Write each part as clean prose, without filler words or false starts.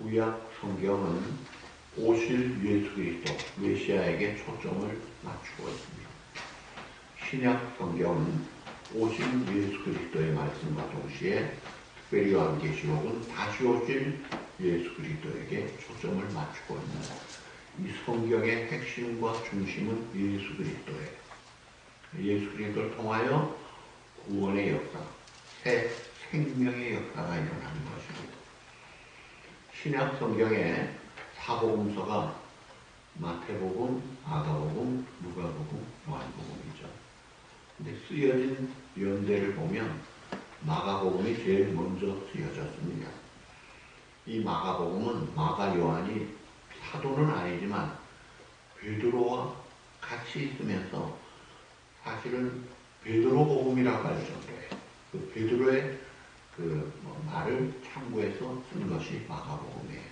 구약 성경은 오실 예수 그리스도 메시아에게 초점을 맞추고 있습니다. 신약 성경은 오실 예수 그리스도의 말씀과 동시에 특별히 요한계시록은 다시 오실 예수 그리스도에게 초점을 맞추고 있는 이 성경의 핵심과 중심은 예수 그리스도예요. 예수 그리스도를 통하여 구원의 역사, 새 생명의 역사가 일어나는 것입니다. 신약 성경의 사복음서가 마태복음, 마가복음, 누가복음, 요한복음이죠. 근데 쓰여진 연대를 보면 마가복음이 제일 먼저 쓰여졌습니다. 이 마가복음은 마가 요한이 사도는 아니지만 베드로와 같이 있으면서 사실은 베드로 복음이라고 할 정도예요. 그 베드로의 말을 참고해서 쓴 것이 마가복음이에요.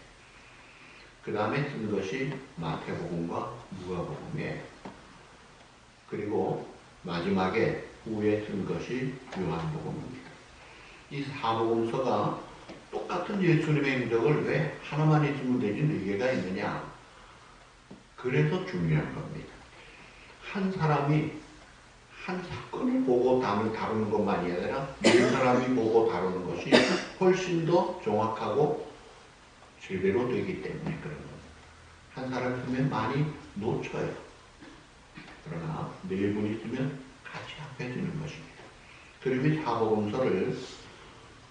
그 다음에 쓴 것이 마태복음과 누가복음이에요. 그리고 마지막에 후에 쓴 것이 요한복음입니다. 이 사복음서가 똑같은 예수님의 행적을 왜 하나만 있으면 되지 네 개가 있느냐? 그래서 중요한 겁니다. 한 사람이 한 사건을 보고 다루는 것만이 아니라 네 사람이 보고 다루는 것이 훨씬 더 정확하고 제대로 되기 때문에 그런 겁니다. 한 사람 있으면 많이 놓쳐요. 그러나 네 분 있으면 같이 합해지는 것입니다. 그리고 이 사복음서를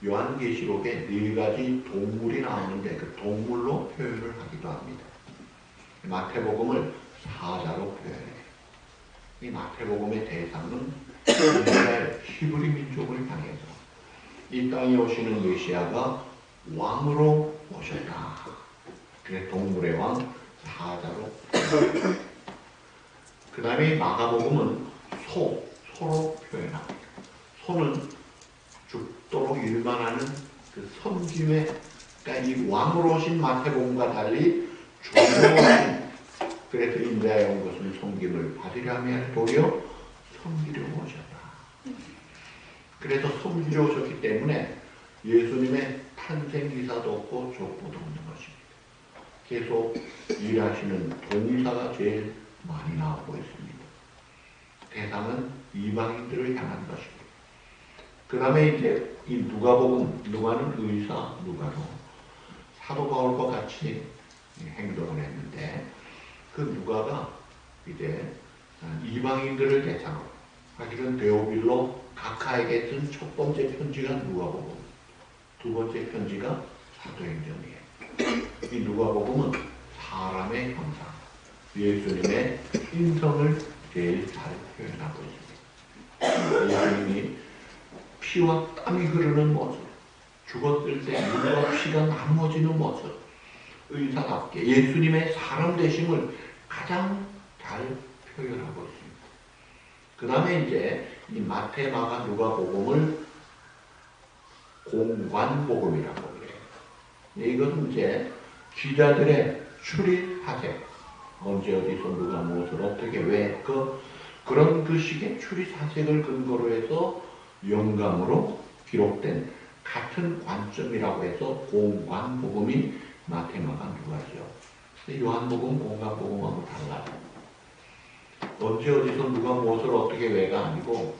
요한계시록에 네 가지 동물이 나오는데 그 동물로 표현을 하기도 합니다. 마태복음을 사자로 표현해요. 이 마태복음의 대상은 이스라엘 히브리 민족을 향해서 이 땅에 오시는 메시아가 왕으로 오셨다. 그래서 동물의 왕 사자로. 그 다음에 마가복음은 소로 표현합니다. 소는 죽도록 일만하는 그 섬김의, 그러니까 이 왕으로 오신 마태복음과 달리 죽으러 오신, 그래서 인자에 온 것은 섬김을 받으려 하면 도리어 섬기려 오셨다. 그래서 섬기려 오셨기 때문에 예수님의 탄생 기사도 없고 족보도 없는 것입니다. 계속 일하시는 동사가 제일 많이 나오고 있습니다. 대상은 이방인들을 향한 것입니다. 그 다음에 이제 이 누가복음, 누가는 의사, 누가로 사도 바울과 같이 행동을 했는데 그 누가가 이제 이방인들을 대상으로 사실은 데오빌로 각하에게 쓴 첫 번째 편지가 누가복음, 두 번째 편지가 사도행전이에요. 이 누가복음은 사람의 형상, 예수님의 인성을 제일 잘 표현하고 있습니다. 예수님이 피와 땀이 흐르는 모습, 죽었을 때 물과 피가 나눠지는 모습, 의사답게 예수님의 사람 되심을 가장 잘 표현하고 있습니다. 그 다음에 이제 이 마태, 마가, 누가복음을 공관복음이라고 그래요. 이것은 이제 기자들의 추리 사색, 언제 어디서 누가 무엇을 어떻게 왜 그런 그 식의 추리 사색을 근거로 해서 영감으로 기록된 같은 관점이라고 해서 공관복음이 마태, 마가, 누가죠. 요한복음, 공관복음하고 달라요. 언제 어디서 누가 무엇을 어떻게 왜가 아니고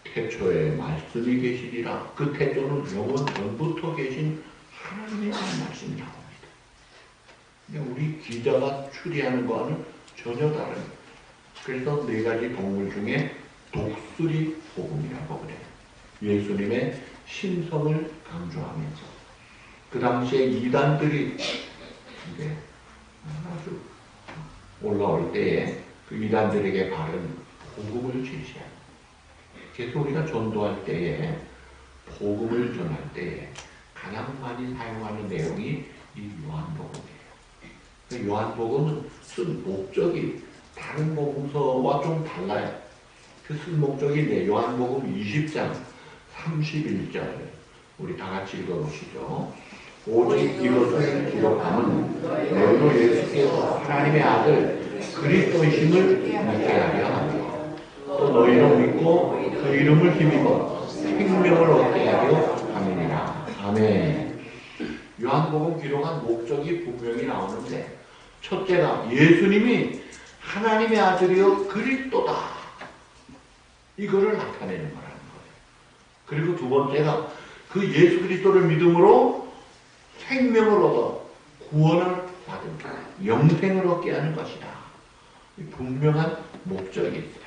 태초에 말씀이 계시리라. 그 태초는 영원 전부터 계신 하나님의 말씀이 나옵니다. 우리 기자가 추리하는 거와는 전혀 다릅니다. 그래서 네 가지 동물 중에 독수리 복음이라고 그래요. 예수님의 신성을 강조하면서 그 당시에 이단들이 이제 아주 올라올 때에 그 이단들에게 바른 복음을 제시합니다. 그래서 우리가 전도할 때에 복음을 전할 때에 가장 많이 사용하는 내용이 이 요한복음이에요. 요한복음은 쓴 목적이 다른 복음서와 좀 달라요. 그 쓴 목적이 요한복음 20장 31절 우리 다 같이 읽어보시죠. 오직 이것을 기록함은 너희로 예수께서 하나님의 아들 그리스도이심을 믿게 하려 합니다. 또 너희로 믿고 그 이름을 힘입어 생명을 얻게 하려 함이니라. 아멘. 요한복음 기록한 목적이 분명히 나오는데, 첫째가 예수님이 하나님의 아들이요 그리스도다, 이거를 나타내는 거라는 거예요. 그리고 두 번째가 그 예수 그리스도를 믿음으로 생명을 얻어 구원을 받은 영생을 얻게 하는 것이다. 분명한 목적이 있어요.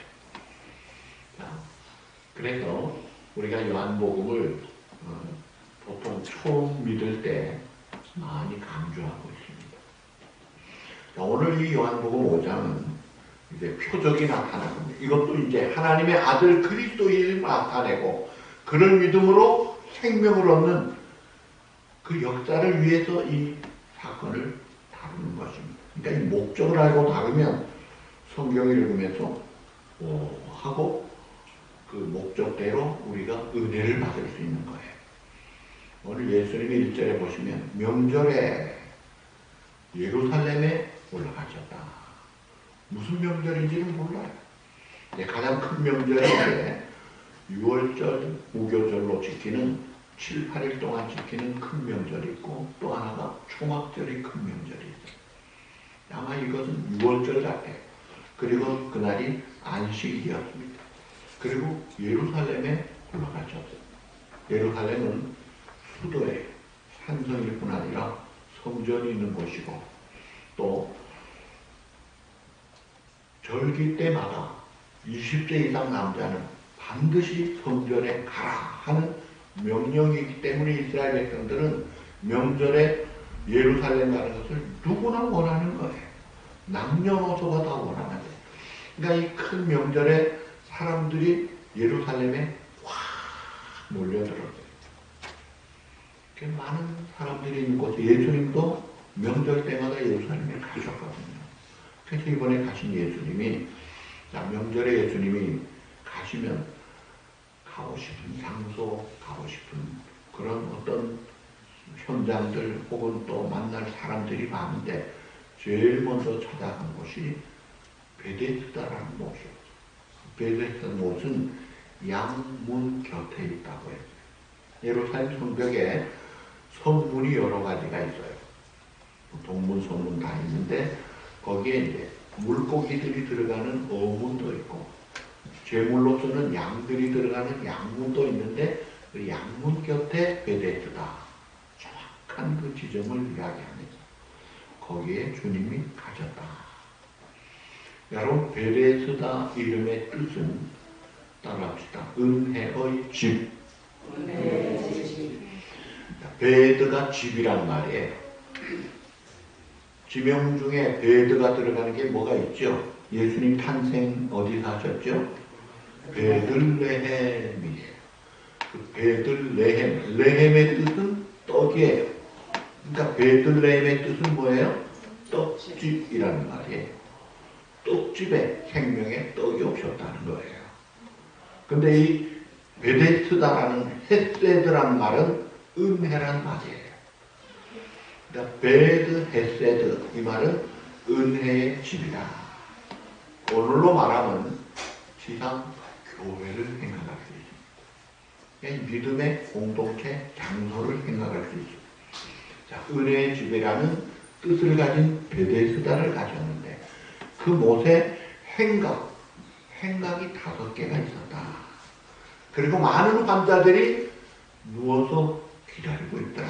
자, 그래서 우리가 요한복음을 보통 처음 믿을 때 많이 강조하고 있습니다. 자, 오늘 이 요한복음 5장은 이제 표적이 나타나는데, 이것도 이제 하나님의 아들 그리스도를 나타내고 그를 믿음으로 생명을 얻는 그 역사를 위해서 이 사건을 다루는 것입니다. 그러니까 이 목적을 알고 다루면 성경을 읽으면서 하고 그 목적대로 우리가 은혜를 받을 수 있는 거예요. 오늘 예수님이 1절에 보시면 명절에 예루살렘에 올라가셨다. 무슨 명절인지는 몰라요. 가장 큰 명절인데 6월절, 무교절로 지키는 7, 8일 동안 지키는 큰 명절이 있고, 또 하나가 초막절이 큰 명절이 있어요. 아마 이것은 6월절 같아요. 그리고 그날이 안식일이었습니다. 그리고 예루살렘에 올라가셨어요. 예루살렘은 수도에 산성일 뿐 아니라 성전이 있는 곳이고, 또 절기 때마다 20세 이상 남자는 반드시 성전에 가라 하는 명령이 있기 때문에 이스라엘 백성들은 명절에 예루살렘 가는 것을 누구나 원하는 거예요. 남녀노소가 다 원하는 거예요. 그러니까 이 큰 명절에 사람들이 예루살렘에 확 몰려들었어요. 많은 사람들이 있는 곳에 예수님도 명절 때마다 예루살렘에 가셨거든요. 그래서 이번에 가신 예수님이, 명절에 예수님이 가시면 가고 싶은 장소, 가고 싶은 그런 어떤 현장들 혹은 또 만날 사람들이 많은데, 제일 먼저 찾아간 곳이 베데스다라는 곳이었어요. 베데스다 못은 양문 곁에 있다고 했어요. 예루살렘 성벽에 성문이 여러 가지가 있어요. 동문, 성문 다 있는데, 거기에 이제 물고기들이 들어가는 어문도 있고, 제물로서는 양들이 들어가는 양문도 있는데, 그 양문 곁에 베데스다, 정확한 그 지점을 이야기하면서 거기에 주님이 가셨다. 여러분, 베데스다 이름의 뜻은 따라합시다. 은혜의 집. 베드가 집이란 말이에요. 지명 중에 베드가 들어가는 게 뭐가 있죠? 예수님 탄생 어디서 하셨죠? 베들레헴이에요. 그 베들레헴, 레헴의 뜻은 떡이에요. 그러니까 베들레헴의 뜻은 뭐예요? 떡집이라는 말이에요. 떡집에 생명의 떡이 오셨다는 거예요. 근데 이 베데스다라는 헤세드라는 말은 은혜란 말이에요. 그러니까 베드 헤세드, 이 말은 은혜의 집이다. 오늘로 말하면 지상 교회를 생각할 수 있습니다. 믿음의 공동체 장소를 생각할 수 있습니다. 자, 은혜의 집이라는 뜻을 가진 베데스다를 가졌는데, 그 못에 행각이 5개가 있었다. 그리고 많은 환자들이 누워서 기다리고 있더라.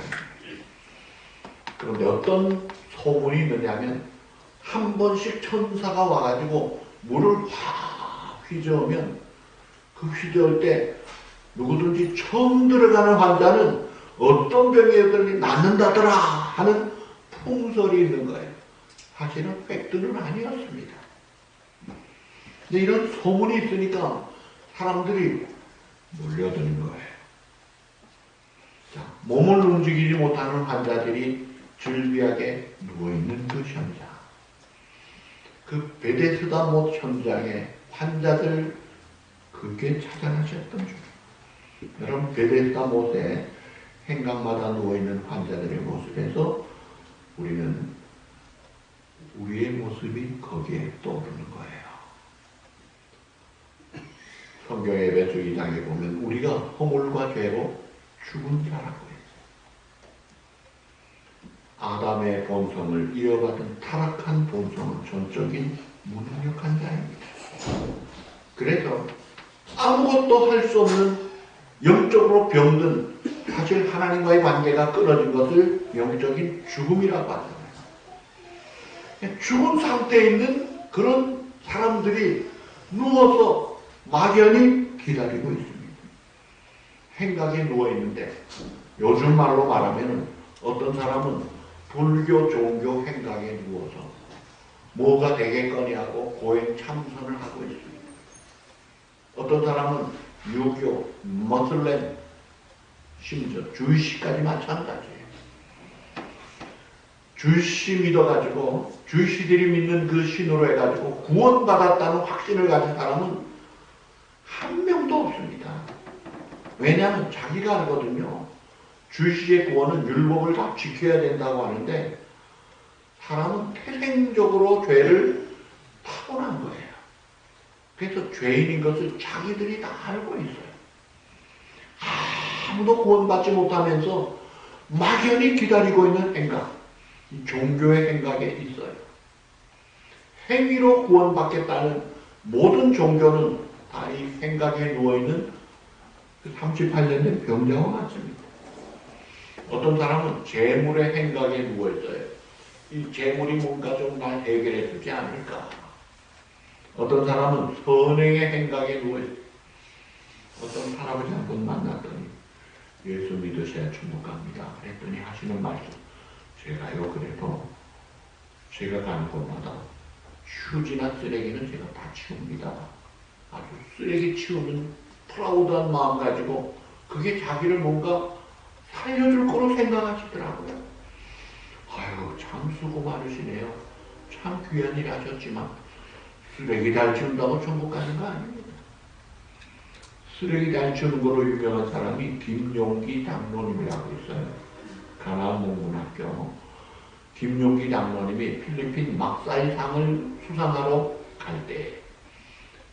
그런데 어떤 소문이 있느냐면, 한 번씩 천사가 와가지고 물을 확 휘저으면, 그 휘저을 때 누구든지 처음 들어가는 환자는 어떤 병이었더니 낫는다더라 하는 풍설이 있는 거예요. 사실은 팩트는 아니었습니다. 근데 이런 소문이 있으니까 사람들이 몰려드는 거예요. 자, 몸을 움직이지 못하는 환자들이 즐비하게 누워있는 그 현장. 그 베데스다 못 현장에 환자들 그게 찾아나셨던 중. 여러분, 베데스다 못에 행각마다 누워있는 환자들의 모습에서 우리는 우리의 모습이 거기에 떠오르는 거예요. 성경의 에베소 2장에 보면 우리가 허물과 죄로 죽은 자라고 했어요. 아담의 본성을 이어받은 타락한 본성은 전적인 무능력한 자입니다. 그래서 아무것도 할 수 없는 영적으로 병든, 사실 하나님과의 관계가 끊어진 것을 영적인 죽음이라고 하잖아요. 죽은 상태에 있는 그런 사람들이 누워서 막연히 기다리고 있습니다. 행각에 누워있는데, 요즘 말로 말하면 어떤 사람은 불교 종교 행각에 누워서 뭐가 되겠거니 하고 고행 참선을 하고 있습니다. 어떤 사람은 유교, 머슬렘, 심지어 주이시까지 마찬가지예요. 주이시 믿어가지고, 주이시들이 믿는 그 신으로 해가지고 구원받았다는 확신을 가진 사람은 한 명도 없습니다. 왜냐하면 자기가 알거든요. 주이시의 구원은 율법을 다 지켜야 된다고 하는데, 사람은 태생적으로 죄를 타고난 거예요. 그래서 죄인인 것을 자기들이 다 알고 있어요. 아무도 구원받지 못하면서 막연히 기다리고 있는 행각, 이 종교의 행각에 있어요. 행위로 구원받겠다는 모든 종교는 다 이 행각에 누워있는 38년 된 병자와 같습니다. 어떤 사람은 재물의 행각에 누워있어요. 이 재물이 뭔가 좀 날 해결해 주지 않을까. 어떤 사람은 선행의 행각에 누워있어요. 어떤 할아버지 한 번 만났더니 예수 믿으셔야 천국 갑니다. 그랬더니 하시는 말씀, 제가요 그래도 제가 가는 곳마다 휴지나 쓰레기는 제가 다 치웁니다. 아주 쓰레기 치우는 프라우드한 마음 가지고 그게 자기를 뭔가 살려줄 거로 생각하시더라고요. 아유, 참 수고 많으시네요. 참 귀한 일 하셨지만 쓰레기 잘 치운다고 천국 가는 거 아닙니다. 쓰레기 잘 치우는 거로 유명한 사람이 김용기 장로님이라고 있어요. 가나안 농문학교. 김용기 장로님이 필리핀 막사이상을 수상하러 갈 때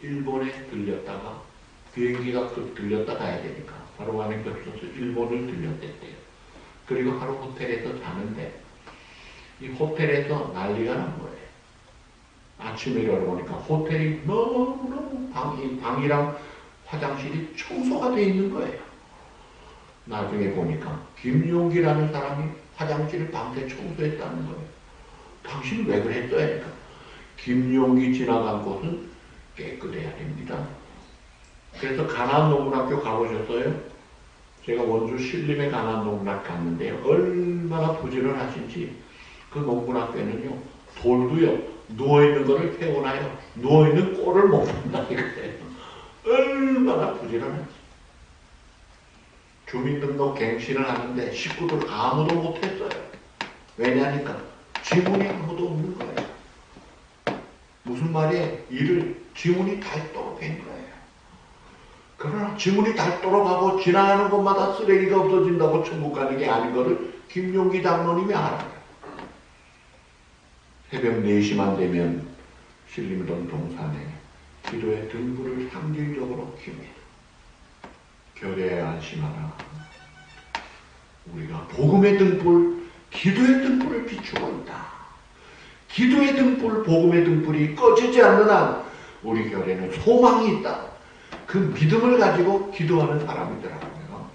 일본에 들렸다가 비행기가 들렸다 가야 되니까 바로 안에 겹쳐서 일본을 들렸댔대요. 그리고 하루 호텔에서 자는데 이 호텔에서 난리가 난 거예요. 아침에 일어나보니까 호텔이 너무너무 방이랑 화장실이 청소가 돼 있는 거예요. 나중에 보니까 김용기라는 사람이 화장실을 밤새 청소했다는 거예요. 당신 왜 그랬어요? 그러니까 김용기 지나간 곳은 깨끗해야 됩니다. 그래서 가나안 농문학교 가보셨어요? 제가 원주 신림에 가나안 농문학교 갔는데요. 얼마나 부지런하신지 그 농문학교는요. 돌도요. 누워있는 거를 태워놔요. 누워있는 꼴을 못 본다 이거예요. 얼마나 부지런한지. 주민등록 갱신을 하는데 식구들 아무도 못했어요. 왜냐니까 지문이 아무도 없는 거예요. 무슨 말이에요? 일을 지문이 닳도록 한 거예요. 그러나 지문이 닳도록 하고 지나가는 곳마다 쓰레기가 없어진다고 천국 가는 게 아닌 거를 김용기 장로님이 알아요. 새벽 4시만 되면 신림동 동산에 기도의 등불을 상징적으로 킵니다. 결의에 안심하라. 우리가 복음의 등불, 기도의 등불을 비추고 있다. 기도의 등불, 복음의 등불이 꺼지지 않는 한 우리 결에는 소망이 있다. 그 믿음을 가지고 기도하는 사람이더라고요.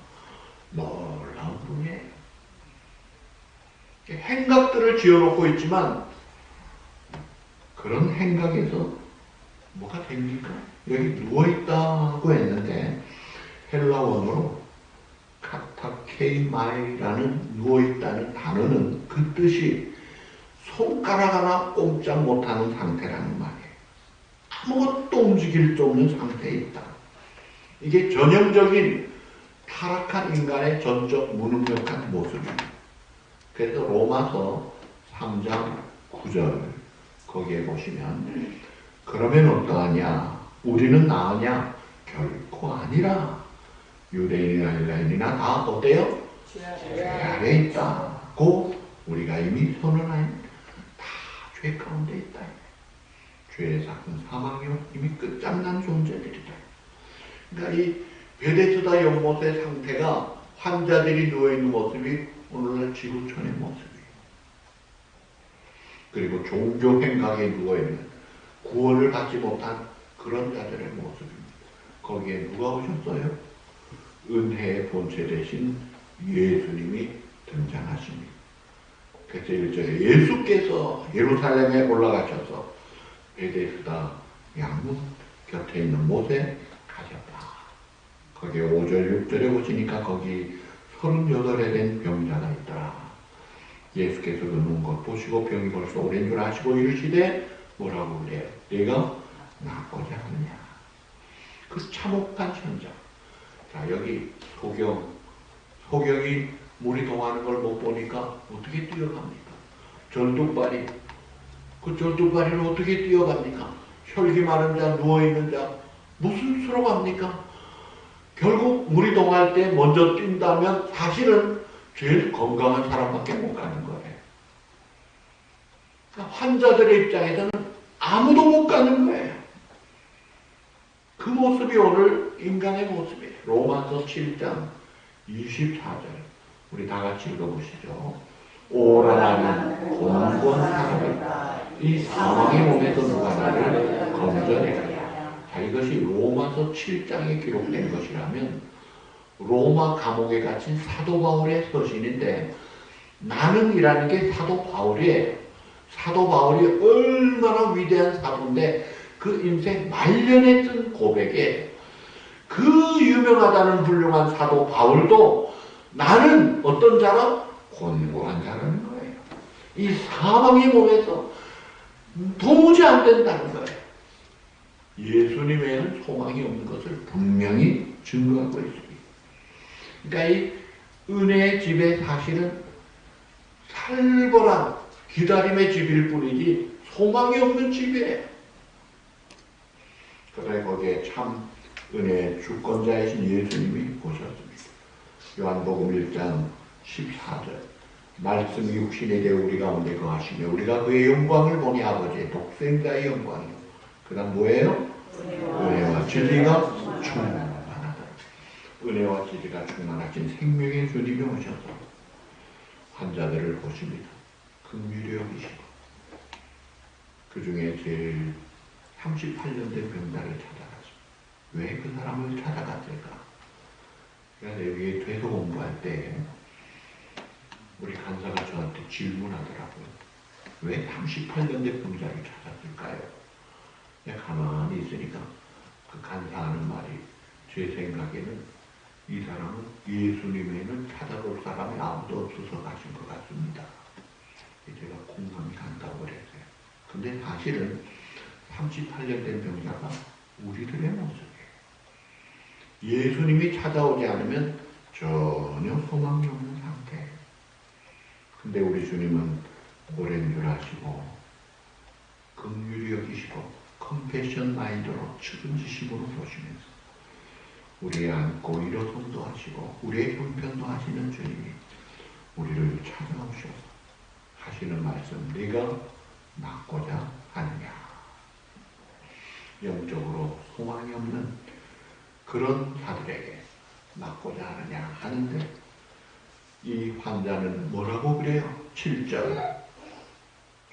놀라운 분이에요. 행각들을 지어놓고 있지만 그런 행각에서 뭐가 됩니까? 여기 누워있다고 했는데 헬라 원어로 카타케이마이라는 누워있다는 단어는 그 뜻이 손가락 하나 꼼짝 못하는 상태라는 말이에요. 아무것도 움직일 수 없는 상태에 있다. 이게 전형적인 타락한 인간의 전적 무능력한 모습입니다. 그래서 로마서 3장 9절 거기에 보시면 그러면 어떠하냐? 우리는 나으냐? 결코 아니라. 유대인이나 헬라인이나 다 어때요? 죄 아래 있다고 우리가 이미 선언합니다. 다 죄 가운데 있다. 죄의 삭은 사망이요 이미 끝장난 존재들이다. 그러니까 이 베데스다 연못의 상태가 환자들이 누워있는 모습이 오늘날 지구촌의 모습이에요. 그리고 종교 행각에 누워있는 구원을 받지 못한 그런 자들의 모습입니다. 거기에 누가 오셨어요? 은혜의 본체 되신 예수님이 등장하십니다. 그래서 1절에 예수께서 예루살렘에 올라가셔서 베데스다 양문 곁에 있는 못에 가셨다. 거기에 5절 6절에 보시니까 거기 38에 된 병자가 있더라. 예수께서 그 눈 것 보시고 병이 벌써 오랜 줄 아시고 이르시되 뭐라고 그래요? 내가 낫고자 하느냐. 그 참혹한 현장. 자, 여기 소경이 물이 동하는 걸 못 보니까 어떻게 뛰어갑니까? 절뚝발이, 그 절뚝발이를 어떻게 뛰어갑니까? 혈기 마른 자, 누워있는 자, 무슨 수로 갑니까? 결국 물이 동할 때 먼저 뛴다면 사실은 제일 건강한 사람밖에 못 가는 거예요. 그러니까 환자들의 입장에서는 아무도 못 가는 거예요. 그 모습이 오늘 인간의 모습이에요. 로마서 7장 24절 우리 다 같이 읽어보시죠. 오라 나는 곤곤 사람이다. 이 사망의 몸에서 누가 나를 건져내리라. 자, 이것이 로마서 7장에 기록된 것이라면 로마 감옥에 갇힌 사도 바울의 서신인데 나는이라는 게 사도 바울이에요. 사도 바울이 얼마나 위대한 사도인데 그 인생 말년에 쓴 고백에 그 유명하다는 훌륭한 사도 바울도 나는 어떤 자라? 곤고한 자라는 거예요. 이 사망의 몸에서 도무지 안 된다는 거예요. 예수님 외에는 소망이 없는 것을 분명히 증거하고 있습니다. 그러니까 이 은혜의 집의 사실은 살벌한 기다림의 집일 뿐이지 소망이 없는 집이에요. 그래 거기에 참 은혜의 주권자이신 예수님이 오셨습니다. 요한복음 1장 14절 말씀이 육신이 되어 우리 가운데 거하시며 우리가 그의 영광을 보니 아버지의 독생자의 영광이요. 그 다음 뭐예요? 은혜와 진리가 충만하다. 은혜와 진리가 충만하신 생명의 주님이 오셔서 환자들을 보십니다. 긍휼히 여기시고 그 중에 제일 38년 된 병자를 찾아가죠. 왜 그 사람을 찾아갔을까? 그래서 여기 퇴소 공부할 때 우리 간사가 저한테 질문하더라고요. 왜 38년 된 병자를 찾았을까요? 내가 가만히 있으니까 그 간사하는 말이 제 생각에는 이 사람은 예수님에는 찾아볼 사람이 아무도 없어서 가신 것 같습니다. 제가 공감이 간다고 그랬어요. 근데 사실은 38년 된 병자가 우리들의 모습이에요. 예수님이 찾아오지 않으면 전혀 소망이 없는 상태예요. 근데 우리 주님은 오랜 줄 아시고 긍휼히 여기시고 컴패션 마인드로 측은지심으로 보시면서 우리의 안고 일어선도 하시고 우리의 형편도 하시는 주님이 우리를 찾아오셔서 하시는 말씀, 네가 낫고자 하느냐. 영적으로 소망이 없는 그런 자들에게 낫고자 하느냐 하는데 이 환자는 뭐라고 그래요? 7절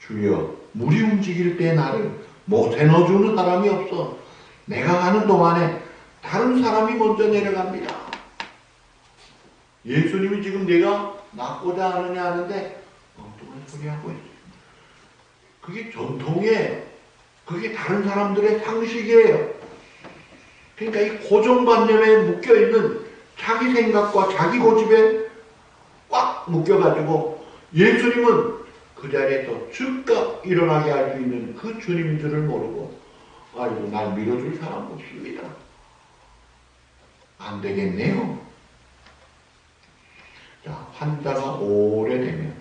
주여 물이 움직일 때 나를 못해 넣어주는 사람이 없어. 내가 가는 동안에 다른 사람이 먼저 내려갑니다. 예수님이 지금 내가 낫고자 하느냐 하는데 엉뚱한 소리 하고 있어요. 그게 전통이에요. 그게 다른 사람들의 상식이에요. 그러니까 이 고정관념에 묶여있는 자기 생각과 자기 고집에 꽉 묶여가지고 예수님은 그 자리에서 즉각 일어나게 할 수 있는 그 주님인 줄을 모르고 아이고 날 밀어줄 사람 없습니다. 안 되겠네요. 자, 환자가 오래되면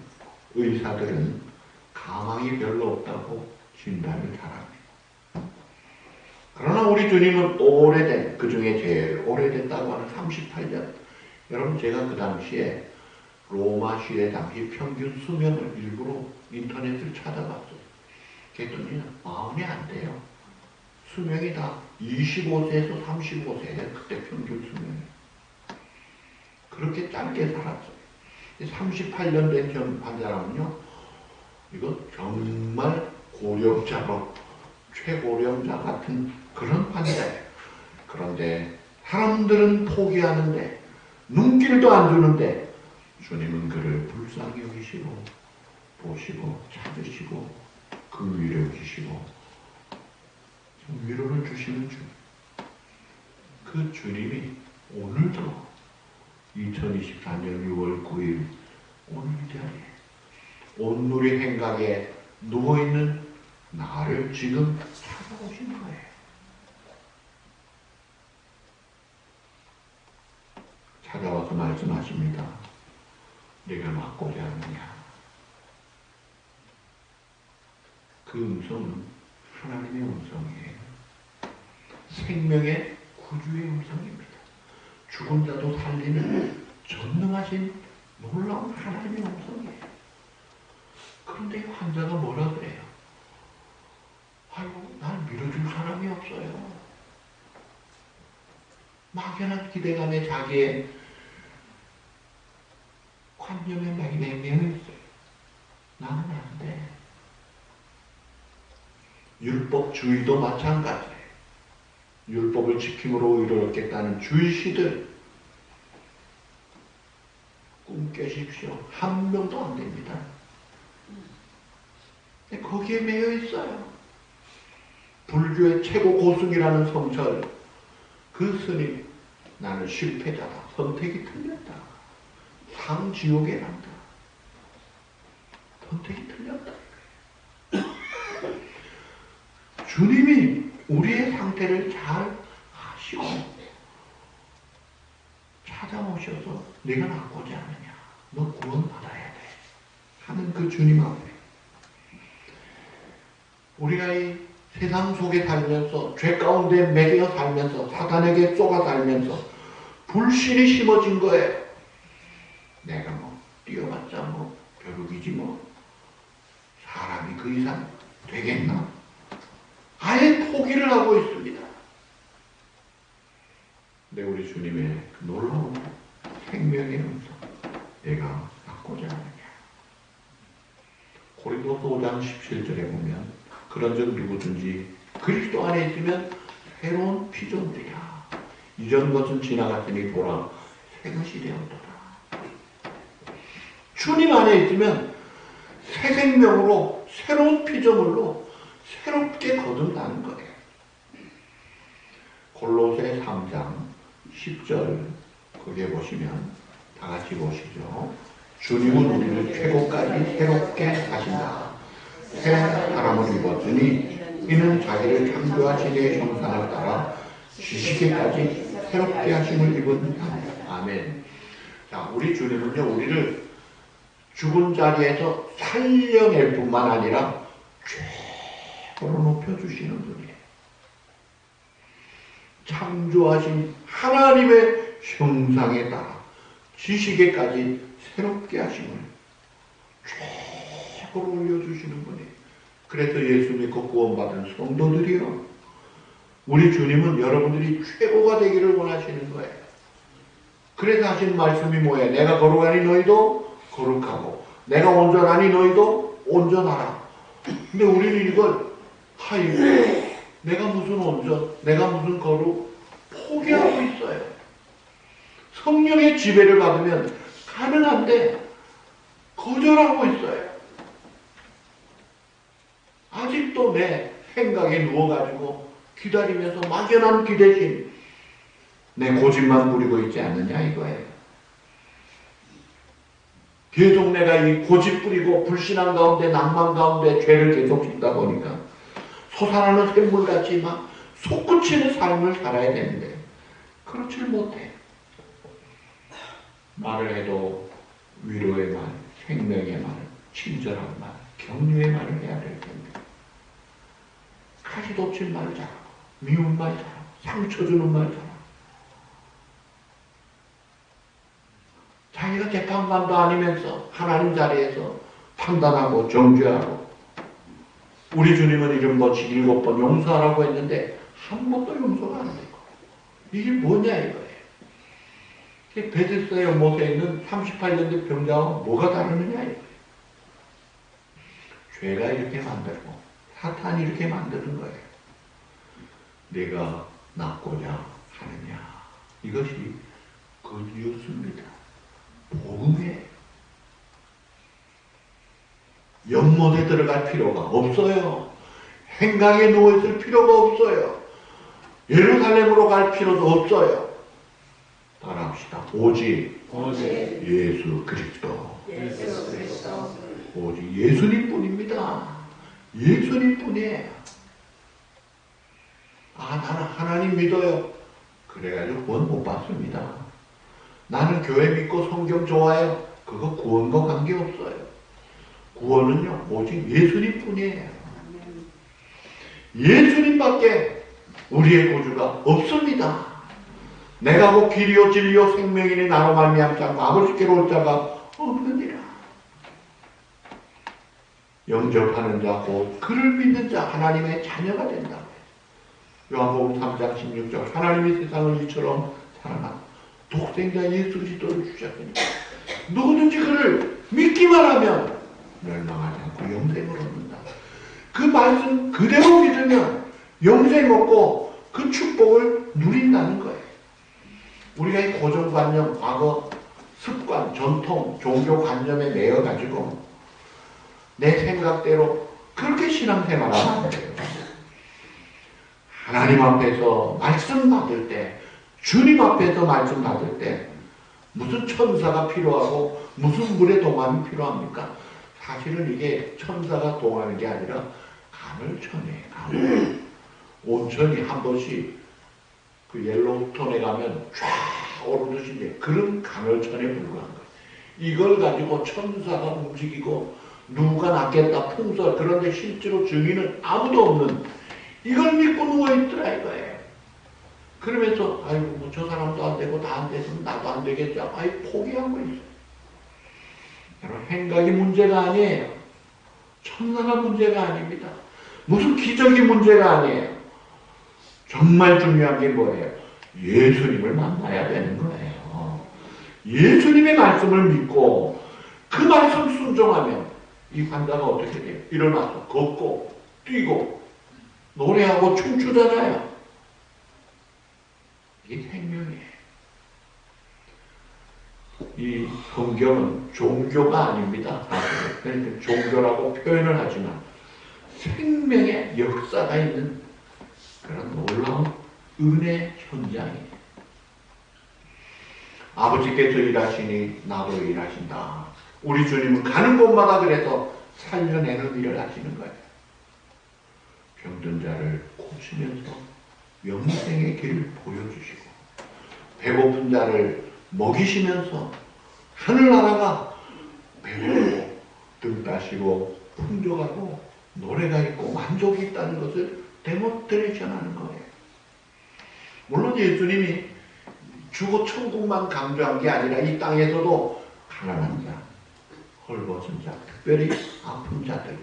의사들은 가망이 별로 없다고 진단을 잘합니다. 그러나 우리 주님은 오래된, 그 중에 제일 오래됐다고 하는 38년. 여러분 제가 그 당시에 로마 시대 당시 평균 수명을 일부러 인터넷을 찾아봤어요. 그랬더니 마흔이 안 돼요. 수명이 다 25세에서 35세예요. 그때 평균 수명이. 그렇게 짧게 살았어요. 38년 된 환자라면요. 이거 정말 고령자로 최고령자 같은 그런 환자예요. 그런데 사람들은 포기하는데 눈길도 안 주는데 주님은 그를 불쌍히 여기시고 보시고 찾으시고 그 위로 주시고 위로를 주시는 주님. 그 주님이 오늘도 2024년 6월 9일 오늘 이 자리에 온누리 행각에 누워있는 나를 지금 찾아오신 거예요. 찾아와서 말씀하십니다. 내가 맞고자 하느냐. 그 음성은 하나님의 음성이에요. 생명의 구주의 음성입니다. 죽은 자도 살리는 전능하신 놀라운 하나님의 음성이에요. 그런데 환자가 뭐라 그래요? 아이고, 날 밀어줄 사람이 없어요. 막연한 기대감에 자기의 관념에 매여 있어요. 나는 안 돼. 율법주의도 마찬가지예요. 율법을 지킴으로 의를 얻겠다는 주의시들 꿈 깨십시오. 한 명도 안 됩니다. 거기에 매여 있어요. 불교의 최고 고승이라는 성철, 그 스님, 나는 실패자다. 선택이 틀렸다. 상지옥에 간다. 선택이 틀렸다. 주님이 우리의 상태를 잘 아시고 찾아오셔서 내가 낫고자 하느냐, 너 구원받아야 돼 하는 그 주님 앞에 우리가 이 세상 속에 살면서 죄 가운데 매여 살면서 사단에게 쏘가 살면서 불신이 심어진 거예요. 내가 뭐 뛰어봤자 뭐 벼룩이지 뭐 사람이 그 이상 되겠나? 아예 포기를 하고 있습니다. 근데 우리 주님의 그 놀라운 생명의 음성, 내가 낫고자 하느냐. 고린도서 5장 17절에 보면 그런즉 누구든지 그리스도 안에 있으면 새로운 피조물이야. 이전 것은 지나갔으니 보라 새 것이 되었도다. 주님 안에 있으면 새 생명으로 새로운 피조물로 새롭게 거듭나는 거예요. 골로새 3장 10절 거기에 보시면 다 같이 보시죠. 주님은 우리를 최고까지 새롭게 하신다. 새 사람을 입었으니 이는 자기를 창조하신 이의 형상을 따라 지식에까지 새롭게 하심을 입은 자입니다. 아멘. 자, 우리 주님은요, 우리를 죽은 자리에서 살려낼 뿐만 아니라 최고로 높여주시는 분이에요. 창조하신 하나님의 형상에 따라 지식에까지 새롭게 하심을 최고로 올려주시는 분이에요. 그래서 예수 믿고 구원받은 성도들이요, 우리 주님은 여러분들이 최고가 되기를 원하시는 거예요. 그래서 하신 말씀이 뭐예요? 내가 거룩하니 너희도 거룩하고 내가 온전하니 너희도 온전하라. 근데 우리는 이걸 아이고 내가 무슨 온전, 내가 무슨 거룩 포기하고 있어요. 성령의 지배를 받으면 가능한데 거절하고 있어요. 아직도 내 생각에 누워가지고 기다리면서 막연한 기대심, 내 고집만 부리고 있지 않느냐 이거예요. 계속 내가 이 고집 부리고 불신앙 가운데 낭만 가운데 죄를 계속 짓다 보니까 솟아나는 샘물같이 막 솟구치는 삶을 살아야 되는데 그렇지 못해. 말을 해도 위로의 말, 생명의 말, 친절한 말, 격려의 말을 해야 될 텐데 가시 돋친 말 잘하고 미운 말 잘하고 상처 주는 말 잘하고 자기가 재판관도 아니면서 하나님 자리에서 판단하고 정죄하고 우리 주님은 70번씩 7번 용서하라고 했는데 한 번도 용서가 안 되고 이게 뭐냐 이거예요. 베데스다의 못에 있는 38년 된 병자와 뭐가 다르느냐 이거예요. 죄가 이렇게 만들고 사탄이 이렇게 만드는 거예요. 내가 낫고자 하느냐. 이것이 그 뉴스입니다. 복음이에요. 연못에 들어갈 필요가 없어요. 행강에 누워있을 필요가 없어요. 예루살렘으로 갈 필요도 없어요. 따라합시다. 오직 예수 그리스도. 오직 예수님 뿐입니다. 예수님 뿐이에요. 아, 나는 하나님 믿어요. 그래가지고 구원 못 받습니다. 나는 교회 믿고 성경 좋아해요. 그거 구원과 관계없어요. 구원은요, 오직 예수님 뿐이에요. 예수님밖에 우리의 구주가 없습니다. 내가 곧 길이요 진리요 생명이니 나로 말미암지 않고 아버지께로 올 자가 없느니라. 영접하는 자 곧 그를 믿는 자 하나님의 자녀가 된다. 요한복음 3장 16절 하나님이 세상을 이처럼 사랑하고 독생자 예수 그리스도를 주셨으니 누구든지 그를 믿기만 하면 멸망하지 않고 영생을 얻는다. 그 말씀 그대로 믿으면 영생 얻고 그 축복을 누린다는 거예요. 우리가 이 고정관념, 과거, 습관, 전통, 종교관념에 매여가지고 내 생각대로 그렇게 신앙생활을 하는 거예요. 하나님 앞에서 말씀 받을 때, 주님 앞에서 말씀 받을 때 무슨 천사가 필요하고 무슨 물의 동함이 필요합니까? 사실은 이게 천사가 동하는 게 아니라 간헐천이에요. 간헐. 온천이 한 번씩 그 옐로우톤에 가면 쫙 오르듯이 이제 그런 간헐천에 불과한 거예요. 이걸 가지고 천사가 움직이고 누가 낫겠다 풍설, 그런데 실제로 증인은 아무도 없는, 이걸 믿고 누워있더라 이거예요. 그러면서 아이고 뭐 저 사람도 안 되고 다 안 됐으면 나도 안 되겠죠. 아이 포기하고 있어요. 여러분, 행각이 문제가 아니에요. 천사가 문제가 아닙니다. 무슨 기적이 문제가 아니에요. 정말 중요한 게 뭐예요? 예수님을 만나야 되는 거예요. 예수님의 말씀을 믿고 그 말씀 순종하면 이 환자가 어떻게 돼요? 일어나서 걷고 뛰고 노래하고 춤추잖아요. 이게 생명이에요. 이 성경은 종교가 아닙니다. 그러니까 종교라고 표현을 하지만 생명의 역사가 있는 그런 놀라운 은혜 현장이에요. 아버지께서 일하시니 나도 일하신다. 우리 주님은 가는 곳마다 그래서 살려내는 일을 하시는 거예요. 병든 자를 고치면서 영생의 길을 보여주시고 배고픈 자를 먹이시면서 하늘나라가 배부르고 등 따시고 풍족하고 노래가 있고 만족이 있다는 것을 데모스트레이션하는 거예요. 물론 예수님이 주고 천국만 강조한 게 아니라 이 땅에서도 가난한 자, 헐벗은 자, 특별히 아픈 자들,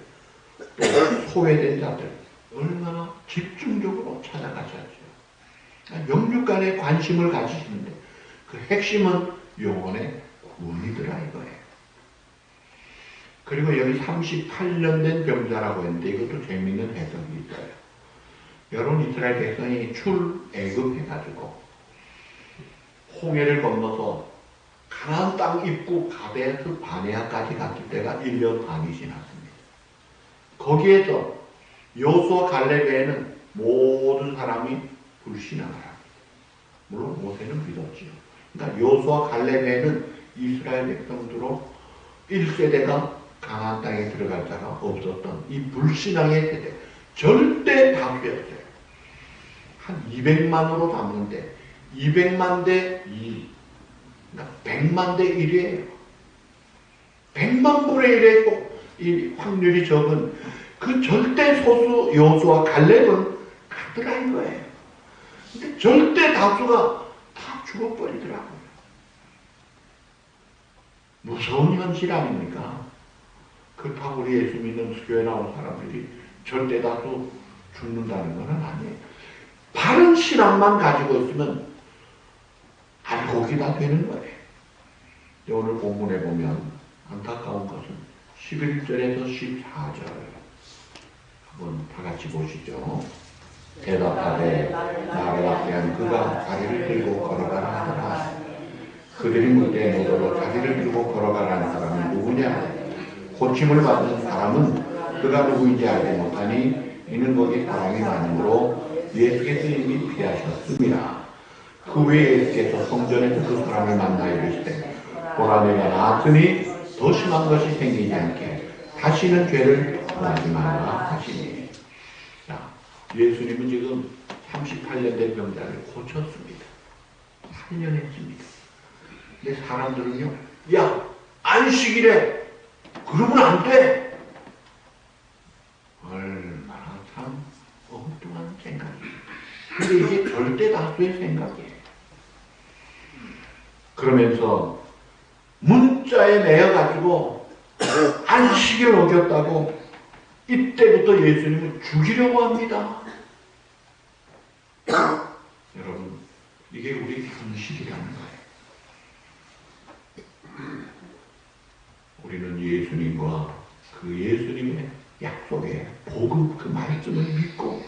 또 소외된 자들 얼마나 집중적으로 찾아가셨죠. 영육간에 관심을 가지시는데 그 핵심은 영혼의 구원이더라 이거예요. 그리고 여기 38년 된 병자라고 했는데 이것도 재미있는 해석이 있어요. 여러분, 이스라엘 백성이 출애굽해가지고 홍해를 건너서 가나안 땅 입구 가데스 바네아까지 갔을 때가 1년 반이 지났습니다. 거기에서 여호수아 갈렙에는 모든 사람이 불신앙을 합니다. 물론 모세는 믿었지요. 그러니까 여호수아 갈렙에는 이스라엘 백성들로 1세대가 가나안 땅에 들어갈 자가 없었던 이 불신앙의 세대, 절대 다수였어요. 한 200만으로 잡는데 200만 대 2, 그러니까 100만 대 1이에요. 100만 분의 1의 이 확률이 적은 그 절대 소수 여호수아 갈렙은 가더라 이거예요. 근데 절대 다수가 다 죽어버리더라고요. 무서운 현실 아닙니까? 그렇다고 우리 예수 믿는 교회 나온 사람들이 절대 다수 죽는다는 것은 아니에요. 바른 신앙만 가지고 있으면 알곡이 다 되는 거예요. 오늘 본문에 보면 안타까운 것은 11절에서 14절 한번 다 같이 보시죠. 대답하되 나를 앞에한 그가 다리를 들고 걸어가라 하더라. 그들이 묻되 너더러 다리를 들고 걸어가라는 사람이 누구냐? 고침을 받은 사람은 그가 누구인지 알지 못하니 이는 거기 사람이 많으므로 예수께서 이미 피하셨습니다. 그 후에 예수께서 성전에서 그 사람을 만나 이르시되 보라 내가 나았으니 더 심한 것이 생기지 않게 다시는 죄를 범하지 말라 하시니. 자, 예수님은 지금 38년 된 병자를 고쳤습니다. 8년 했습니다. 근데 사람들은요, 야, 안식이래. 그러면 안 돼. 얼마나 참 엉뚱한 생각이에요. 근데 이게 절대 다수의 생각이에요. 그러면서 문자에 매여가지고 안식일을 어겼다고 이때부터 예수님을 죽이려고 합니다. 여러분, 이게 우리 현실이라는 거예요. 우리는 예수님과 그 예수님의 약속의 복음, 그 말씀을 믿고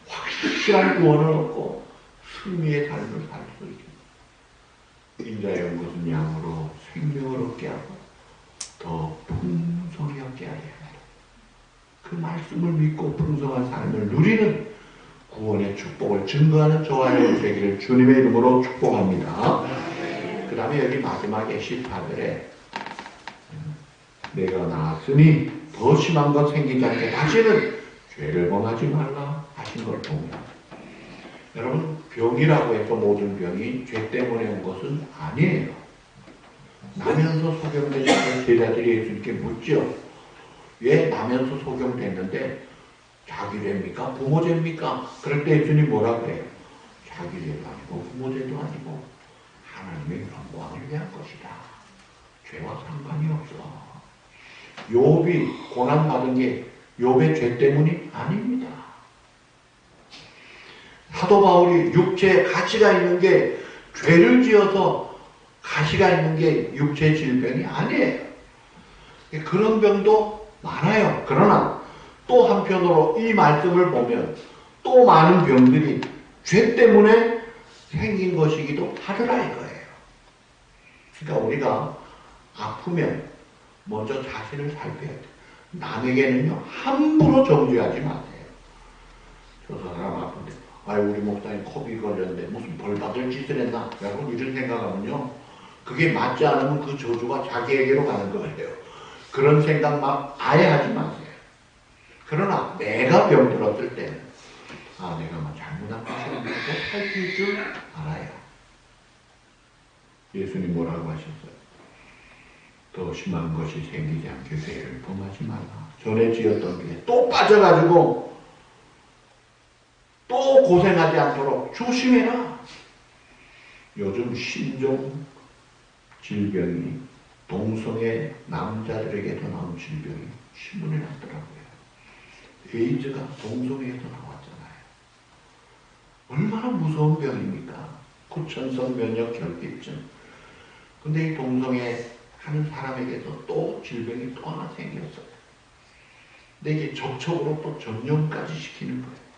확실한 구원을 얻고 승리의 삶을 살 수 있습니다. 인자의 것은 양으로 생명을 얻게 하고 더 풍성히 얻게 하게 합니다. 그 말씀을 믿고 풍성한 삶을 누리는 구원의 축복을 증거하는 저와 여러분 되기를 주님의 이름으로 축복합니다. 그 다음에 여기 마지막에 18절에 내가 나았으니 더 심한 것 생기지 않게 다시는 죄를 범하지 말라 하신 걸 보면, 여러분, 병이라고 해서 모든 병이 죄 때문에 온 것은 아니에요. 나면서 소경되셨던 제자들이 예수님께 묻죠. 왜 나면서 소경됐는데 자기 죄입니까? 부모 죄입니까? 그럴 때 예수님 뭐라 그래요? 자기 죄도 아니고 부모 죄도 아니고 하나님의 영광을 위한 것이다. 죄와 상관이 없어. 욥이 고난받은 게 욥의 죄 때문이 아닙니다. 사도 바울이 육체에 가시가 있는 게 죄를 지어서 가시가 있는 게 육체 질병이 아니에요. 그런 병도 많아요. 그러나 또 한편으로 이 말씀을 보면 또 많은 병들이 죄 때문에 생긴 것이기도 하더라 이거예요. 그러니까 우리가 아프면 먼저 자신을 살펴야 돼요. 남에게는요 함부로 정죄하지 마세요. 저 사람 아픈데 아유 우리 목사님 코비 걸렸는데 무슨 벌 받을 짓을 했나? 여러분 이런 생각하면요 그게 맞지 않으면 그 저주가 자기에게로 가는 거예요. 그런 생각 막 아예 하지 마세요. 그러나 내가 병들었을 때는 아 내가 뭐 잘못한 것을 믿고 살필 줄 알아요. 예수님 뭐라고 하셨어요? 더 심한 것이 생기지 않게 죄를 범하지 말라. 전에 지었던 게 또 빠져가지고 또 고생하지 않도록 조심해라. 요즘 신종 질병이 동성애 남자들에게도 나온 질병이 신문에 났더라고요. 에이즈가 동성애에서 나왔잖아요. 얼마나 무서운 병입니까? 구천성 면역 결핍증. 근데 이 동성애 하는 사람에게서 또 질병이 또 하나 생겼어요. 근데 이게 접촉으로 또 전염까지 시키는 거예요.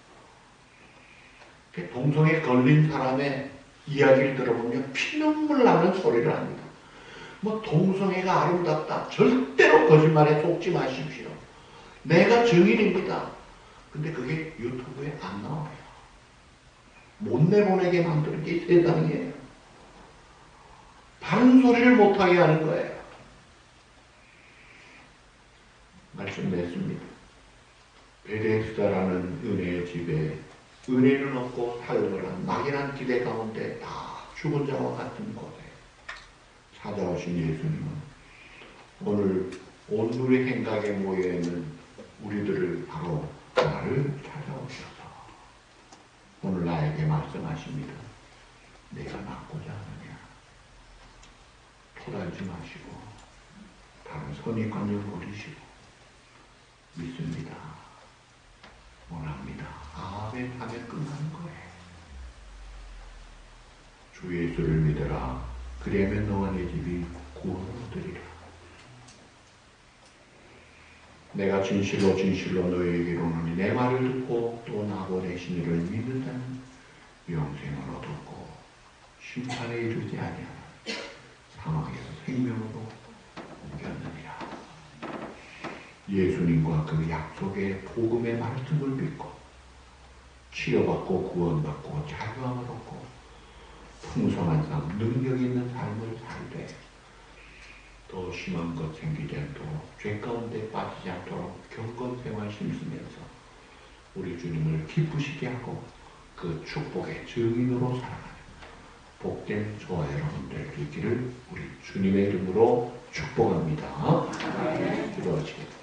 동성애 걸린 사람의 이야기를 들어보면 피눈물 나는 소리를 합니다. 뭐 동성애가 아름답다. 절대로 거짓말에 속지 마십시오. 내가 증인입니다. 근데 그게 유튜브에 안 나와요. 못 내보내게 만드는 게 세상이에요. 바른 소리를 못하게 하는 거예요. 말씀 냈습니다. 베데스다라는 은혜의 집에 은혜는 없고 살벌한 막연한 기대 가운데 다 죽은 자와 같은 곳에 찾아오신 예수님은 오늘 온누리 행각에 모여있는 우리들을 바로 나를 찾아오셔서 오늘 나에게 말씀하십니다. 내가 낫고자 하느냐. 토달지 마시고 다른 선입관을 버리시고 믿습니다. 원합니다. 아멘 하면 끝나는 거예요. 주 예수를 믿어라. 그리하면 너와 내 집이 구원을 얻으리라. 내가 진실로 진실로 너희에게 이르노니 내 말을 듣고 또 나보다 계신 이를 믿는다는 영생을 얻었고 심판에 이르지 아니하나 사망에서 생명으로 옮겼느니라. 예수님과 그 약속의 복음의 말씀을 믿고 치료받고 구원받고 자유함을 얻고 풍성한 삶, 능력 있는 삶을 살되 더 심한 것 생기지 않도록 죄 가운데 빠지지 않도록 경건 생활 심으면서 우리 주님을 기쁘시게 하고 그 축복의 증인으로 살아가는 복된 저와 여러분들 되기를 우리 주님의 이름으로 축복합니다. 기도하시겠습니다.